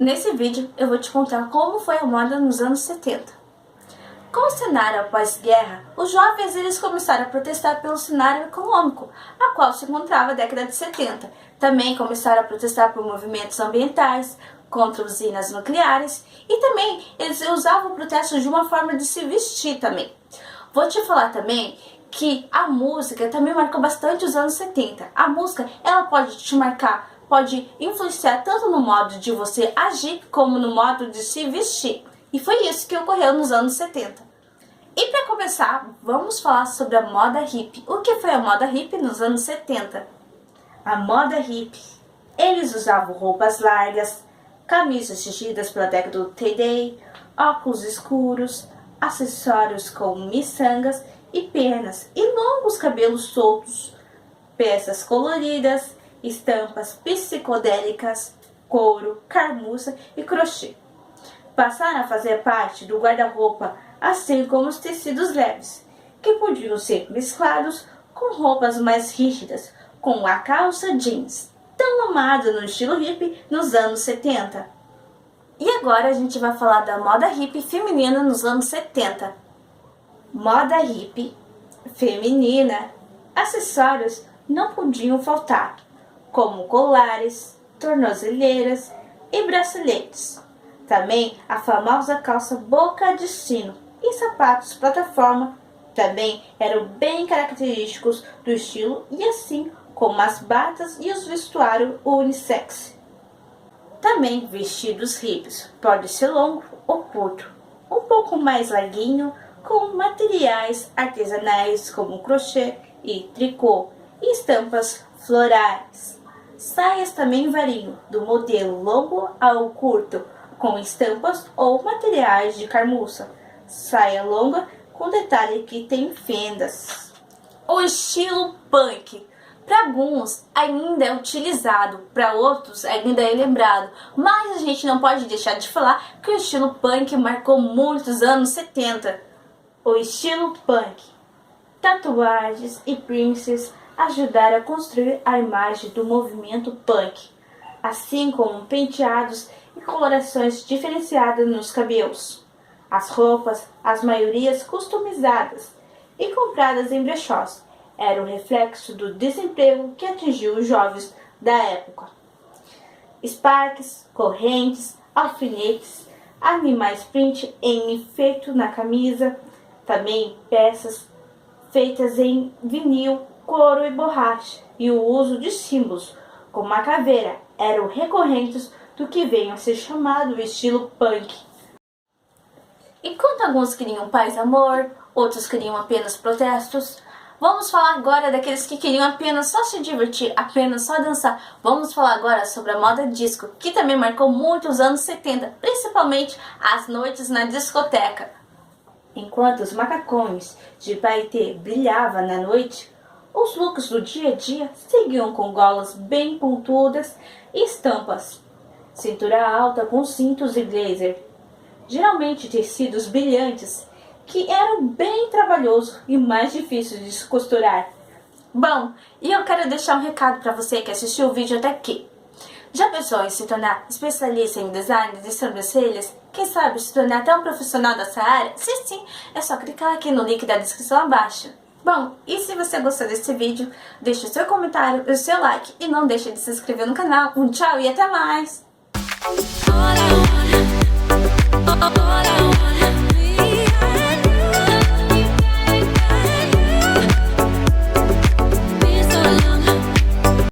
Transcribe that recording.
Nesse vídeo eu vou te contar como foi a moda nos anos 70. Com o cenário pós-guerra, os jovens eles começaram a protestar pelo cenário econômico, a qual se encontrava a década de 70. Também começaram a protestar por movimentos ambientais, contra usinas nucleares e também eles usavam o protesto de uma forma de se vestir também. Vou te falar também que a música também marcou bastante os anos 70. A música, ela pode te marcar, pode influenciar tanto no modo de você agir como no modo de se vestir. E foi isso que ocorreu nos anos 70. E para começar, vamos falar sobre a moda hippie. O que foi a moda hippie nos anos 70? A moda hippie. Eles usavam roupas largas, camisas tingidas pela década do T-Day, óculos escuros, acessórios como miçangas e penas e longos cabelos soltos, peças coloridas, estampas psicodélicas, couro, carmuça e crochê. Passaram a fazer parte do guarda-roupa, assim como os tecidos leves, que podiam ser mesclados com roupas mais rígidas, como a calça jeans, tão amada no estilo hippie nos anos 70. E agora a gente vai falar da moda hippie feminina nos anos 70. Moda hippie feminina. Acessórios não podiam faltar, como colares, tornozeleiras e braceletes. Também a famosa calça boca de sino e sapatos plataforma também eram bem característicos do estilo, e assim como as batas e os vestuários unissex. Também vestidos hippies, pode ser longo ou curto, um pouco mais larguinho, com materiais artesanais como crochê e tricô e estampas florais. Saias também variam do modelo longo ao curto, com estampas ou materiais de carmuça. Saia longa com detalhe que tem fendas. O estilo punk. Para alguns ainda é utilizado, para outros ainda é lembrado, mas a gente não pode deixar de falar que o estilo punk marcou muitos anos 70. O estilo punk. Tatuagens e piercings ajudaram a construir a imagem do movimento punk, assim como penteados e colorações diferenciadas nos cabelos. As roupas, as maiorias customizadas e compradas em brechós, era o reflexo do desemprego que atingiu os jovens da época. Sparks, correntes, alfinetes, animais print em efeito na camisa, também peças feitas em vinil, couro e borracha, e o uso de símbolos, como a caveira, eram recorrentes do que veio a ser chamado o estilo punk. Enquanto alguns queriam paz e amor, outros queriam apenas protestos, vamos falar agora daqueles que queriam apenas só se divertir, apenas só dançar. Vamos falar agora sobre a moda disco, que também marcou muito os anos 70, principalmente as noites na discoteca. Enquanto os macacões de paetê brilhavam na noite, os looks do dia a dia seguiam com golas bem pontudas e estampas, cintura alta com cintos e blazer, geralmente tecidos brilhantes, que eram bem trabalhosos e mais difíceis de se costurar. Bom, e eu quero deixar um recado para você que assistiu o vídeo até aqui. Já pensou em se tornar especialista em design de sobrancelhas? Quem sabe se tornar até um profissional dessa área? Se sim, é só clicar aqui no link da descrição abaixo. Bom, e se você gostou desse vídeo, deixe o seu comentário, o seu like e não deixe de se inscrever no canal. Um tchau e até mais!